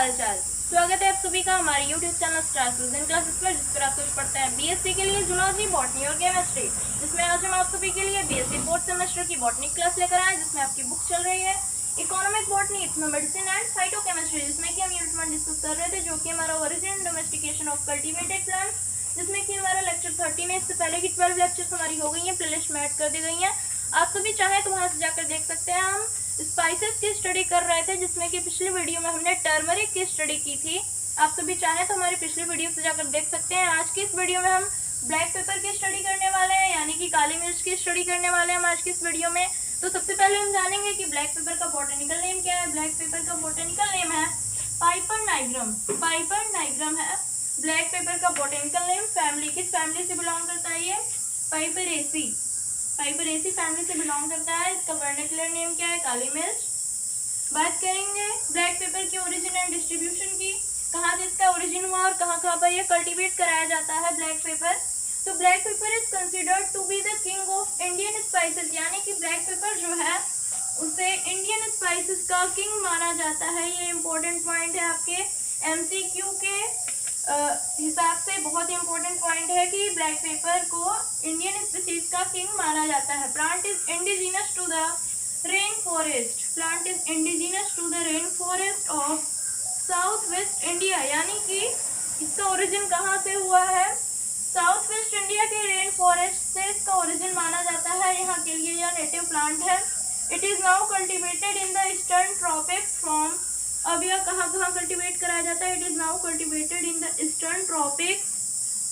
हाल चाल। स्वागत है आप सभी का हमारे YouTube channel stars vision classes पर, जिस पर आप कुछ पढ़ते हैं बीएससी के लिए जूलॉजी, बॉटनी और केमिस्ट्री, जिसमें आज हम आप सभी के लिए बीएससी फोर्थ सेमेस्टर की बॉटनी क्लास लेकर आए, जिसमें आपकी बुक चल रही है economic botany, ethno medicine and phytochemistry, जिसमें कि हम यूनिट 1 डिस्कस कर रहे थे, जो कि हमारा origin domestication of cultivated plants, जिसमें कि हमारा लेक्चर 30 में इससे पहले की 12 लेक्चर्स हमारी हो गई हैं, प्लेलिस्ट में ऐड कर दी गई हैं। आप सभी चाहें तो वहां से जाकर देख सकते हैं। हम स्पाइसेस की स्टडी कर रहे थे, जिसमें कि पिछली वीडियो में हमने टर्मरिक की स्टडी की थी। आप सभी चाहें तो हमारी पिछली वीडियो से जाकर देख सकते हैं। आज की इस वीडियो में हम ब्लैक पेपर की स्टडी करने वाले हैं, यानी कि काली मिर्च की स्टडी करने वाले हैं हम आज की इस वीडियो में। तो सबसे पहले हम जानेंगे कि ब्लैक पेपर का बॉटनिकल नेम क्या है। ब्लैक पेपर का बॉटनिकल नेम है पाइपर नाइग्रम। पाइपर नाइग्रम है ब्लैक पेपर का बॉटनिकल नेम। फैमिली, किस फैमिली से बिलोंग करता है ये? पाइपरेसी। पाइपरेसी फैमिली से बिलोंग करता है। इसका वर्नाक्युलर नेम क्या है? काली मिर्च। बात करेंगे ब्लैक पेपर के ओरिजिन एंड डिस्ट्रीब्यूशन की, कहाँ से इसका ओरिजिन हुआ और कहाँ कहाँ पर यह कल्टीवेट कराया जाता है ब्लैक पेपर। तो black pepper is considered to be the king of Indian spices, यानी कि ब्लैक पेपर जो है उसे इंडियन स्पाइसेस का किंग माना जाता है। ये इंपॉर्टेंट पॉइंट है आपके एमसीक्यू के हिसाब से, बहुत इंपॉर्टेंट पॉइंट है कि ब्लैक पेपर को इंडियन स्पीसीज का किंग माना जाता है। Plant is indigenous to the rain forest. Plant is indigenous to the rain forest of south west India, यानी कि इसका ओरिजिन कहाँ से हुआ है? साउथ वेस्ट इंडिया के रेन फॉरेस्ट से इसका ओरिजिन माना जाता है। यहाँ के लिए यह नेटिव प्लांट है। It is now cultivated in the eastern tropics from, अब यह कहाँ कहाँ कल्टीवेट कराया जाता है? It is now cultivated in the eastern tropics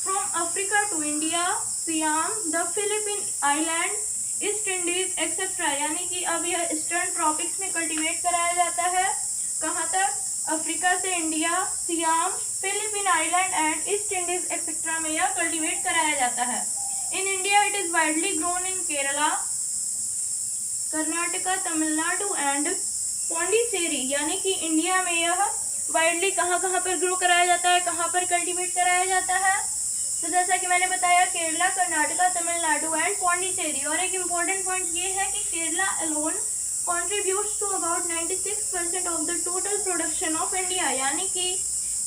from Africa to India, Siam, the Philippine island, East Indies etcetera, यानी कि अब यह ईस्टर्न ट्रॉपिक्स में कल्टीवेट कराया जाता है। कहाँ तक? अफ्रीका से India, SIAM, Philippine island and east Indies etcetera में यह कल्टीवेट कराया जाता है। In India it is widely grown in Kerala, Karnataka, Tamil Nadu and Pondicherry, यानी कि इंडिया में यह वाइडली कहाँ कहाँ पर ग्रो कराया जाता है, कहाँ पर कल्टीवेट कराया जाता है? तो जैसा कि मैंने बताया, केरला, कर्नाटका, तमिलनाडु एंड पौंडीचेरी। और एक इम्पोर्टेंट पॉइंट ये है कि Kerala alone contributes to about 96% of the total production of India, यानी कि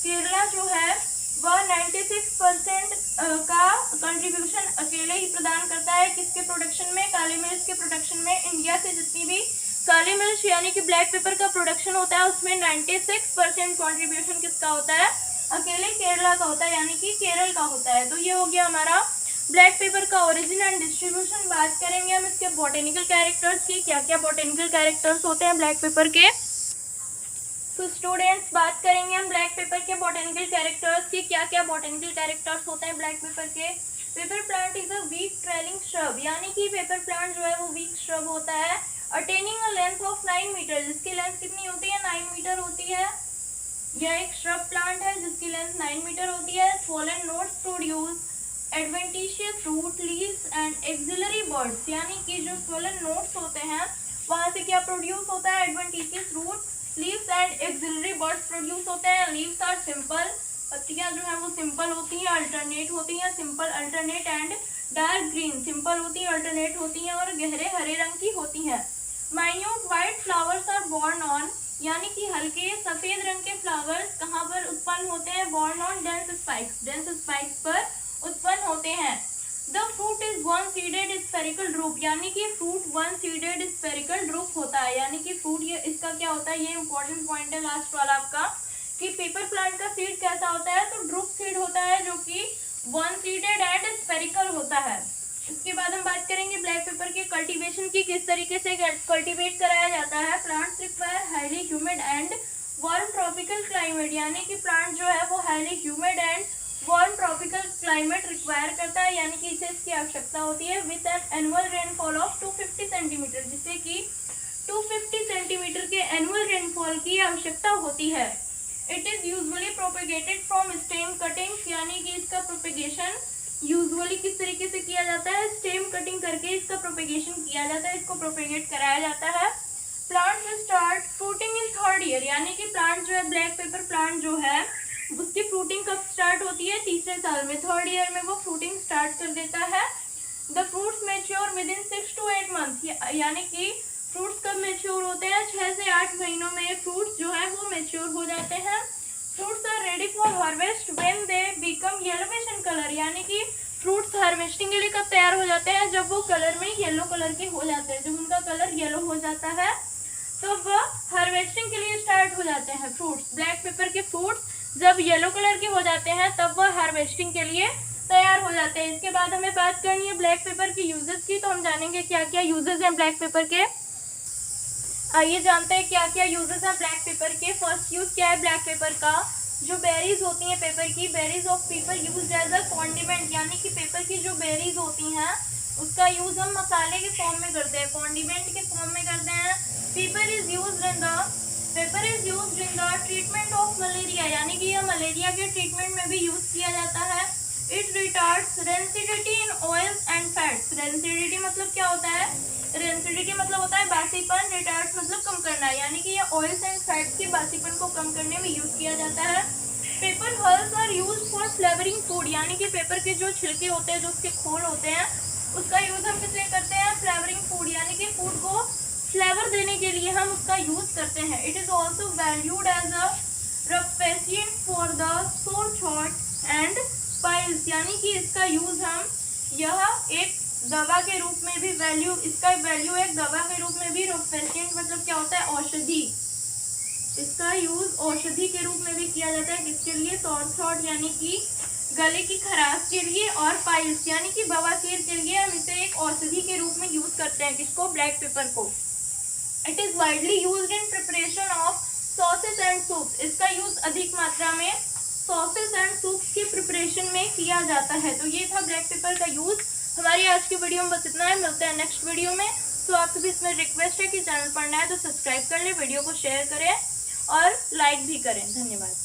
केरला जो है वह 96% का कंट्रीब्यूशन अकेले ही प्रदान करता है किसके प्रोडक्शन में? काली मिर्च के प्रोडक्शन में। इंडिया से जितनी भी काली मिर्च यानी कि ब्लैक पेपर का प्रोडक्शन होता है उसमें 96% कॉन्ट्रीब्यूशन किसका होता है? अकेले केरला का होता है, यानी कि केरल का होता है। तो ये हो गया हमारा ब्लैक पेपर का ओरिजिन एंड डिस्ट्रीब्यूशन। बात करेंगे हम इसके बॉटेनिकल कैरेक्टर्स की, क्या क्या बॉटेनिकल कैरेक्टर्स होते हैं ब्लैक पेपर के। तो स्टूडेंट्स, बात करेंगे हम ब्लैक पेपर के बॉटेनिकल कैरेक्टर्स की, क्या क्या बॉटेनिकल कैरेक्टर्स होते हैं ब्लैक पेपर के। Pepper plant is a weak trailing shrub, यानी कि पेपर प्लांट जो है वो वीक श्रब होता है। Attaining a length of 9 metre, जिसकी लेंथ कितनी होती है? 9 मीटर होती है। यह एक श्रब प्लांट है जिसकी लेंथ 9 मीटर होती है। Swollen nodes produce adventitious root, leaves and axillary buds, यानी कि जो स्वॉलन नोट्स होते हैं वहां से क्या प्रोड्यूस होता है? Adventitious root, leaves and axillary buds produce होते हैं। लीव्स आर सिंपल, पत्तियां जो है वो सिंपल होती हैं, अल्टरनेट होती हैं, simple, alternate and dark green, simple होती हैं, अल्टरनेट होती हैं और गहरे हरे रंग की होती हैं। Minute white flowers are borne on, यानी कि हल्के सफेद रंग के फ्लावर्स कहाँ पर उत्पन्न होते हैं? Borne on dense spikes, dense spikes पर उत्पन्न होते हैं। The fruit is one seeded spherical drupe, यानी कि fruit one seeded spherical drupe होता है, यानी कि फ्रूट ये इसका क्या होता है? ये इंपॉर्टेंट पॉइंट है लास्ट वाला आपका, कि पेपर प्लांट का सीड कैसा होता है? तो ड्रूप सीड होता है, जो कि वन सीडेड एंड स्फेरिकल होता है। इसके बाद हम बात करेंगे ब्लैक पेपर के कल्टीवेशन की, किस तरीके से कल्टीवेट कराया जाता है। Plants require highly humid and warm tropical climate, यानी कि प्लांट जो है वो highly humid and warm tropical climate require करता है, यानी कि इसे इसकी आवश्यकता होती है। With an annual rainfall of 250 centimetre, जिससे कि 250 सेंटीमीटर के एनुअल रेनफॉल की आवश्यकता होती है। It is usually propagated from stem cutting, यानी कि इसका प्रोपेगेशन यूजुअली किस तरीके से किया जाता है? स्टेम कटिंग करके इसका प्रोपेगेशन किया जाता है, इसको प्रोपेगेट कराया जाता है। प्लांट स्टार्ट फ्रूटिंग इन 3rd ईयर, यानी कि प्लांट जो है ब्लैक पेपर प्लांट जो है उसकी फ्रूटिंग कब स्टार्ट होती है? 3रे साल में, 3rd ईयर में वो फ्रूटिंग स्टार्ट कर देता है। The fruits mature with in 6 to 8 months, यानी कि फ्रूट्स कब मेच्योर होते हैं? 6 से 8 महीनों में फ्रूट्स जो है वो मेच्योर हो जाते हैं। Fruits are ready for harvest when they become yellowish in colour, यानी कि फ्रूट्स हार्वेस्टिंग के लिए कब तैयार हो जाते हैं? जब वो कलर में येलो कलर के हो जाते हैं, जब उनका कलर येलो हो जाता है तो वो हार्वेस्टिंग के लिए स्टार्ट हो जाते हैं फ्रूट्स। ब्लैक पेपर के फ्रूट्स जब येलो कलर के हो जाते हैं तब वह हार्वेस्टिंग के लिए तैयार हो जाते हैं। इसके बाद हमें बात करनी है ब्लैक पेपर के यूजेस की, तो हम जानेंगे क्या क्या यूजेस हैं ब्लैक पेपर के। आइए जानते हैं क्या क्या यूजेस हैं ब्लैक पेपर के। फर्स्ट यूज क्या है ब्लैक पेपर का? जो बेरीज होती हैं पेपर की, berries of pepper use as a condiment, यानी कि पेपर की जो बेरीज होती हैं उसका यूज हम मसाले के फॉर्म में करते हैं, कॉन्डिमेंट के फॉर्म में करते हैं। Paper is used in the treatment of malaria, यानी कि यह मलेरिया के ट्रीटमेंट में भी यूज किया जाता है। It retards rancidity in oils and fats. Rancidity मतलब क्या होता है? रेंसिडिटी मतलब होता है बासीपन, रिटार्ड्स मतलब कम करना, यानी कि ये ऑयल्स एंड फैट्स के बासीपन को कम करने में यूज किया जाता है। Pepper hulls are used for flavouring food, यानी कि पेपर के जो छिलके होते हैं, जो उसके खोल होते हैं, उसका यूज हम किस लिए करते हैं? फ्लेवरिंग फूड, यानी कि फूड को फ्लेवर देने के लिए हम उसका यूज करते हैं। It is also valued as a rubefacient for the sore throat and piles, यानी कि इसका यूज हम यह एक दवा के रूप में भी इसका वैल्यू एक दवा के रूप में भी, रफेसिएंट मतलब क्या होता है? औषधि। इसका यूज औषधि के रूप में भी किया जाता है। किसके लिए? सोर थ्रोट यानी कि गले की खराश के लिए, और पाइल्स यानी कि बवासीर के लिए हम इसे एक औषधि के रूप में यूज करते हैं। किसको? ब्लैक पेपर को। It is widely used in preparation of sauces and soups. इसका यूज अधिक मात्रा में सॉसेस एंड सूप्स के प्रिपरेशन में किया जाता है। तो ये था ब्लैक पेपर का यूज। हमारी आज की वीडियो में बस इतना है, मिलते हैं नेक्स्ट वीडियो में। तो आपसे भी इसमें रिक्वेस्ट है कि चैनल पर नया है तो सब्सक्राइब कर ले, वीडियो को शेयर करें और लाइक भी करें। धन्यवाद।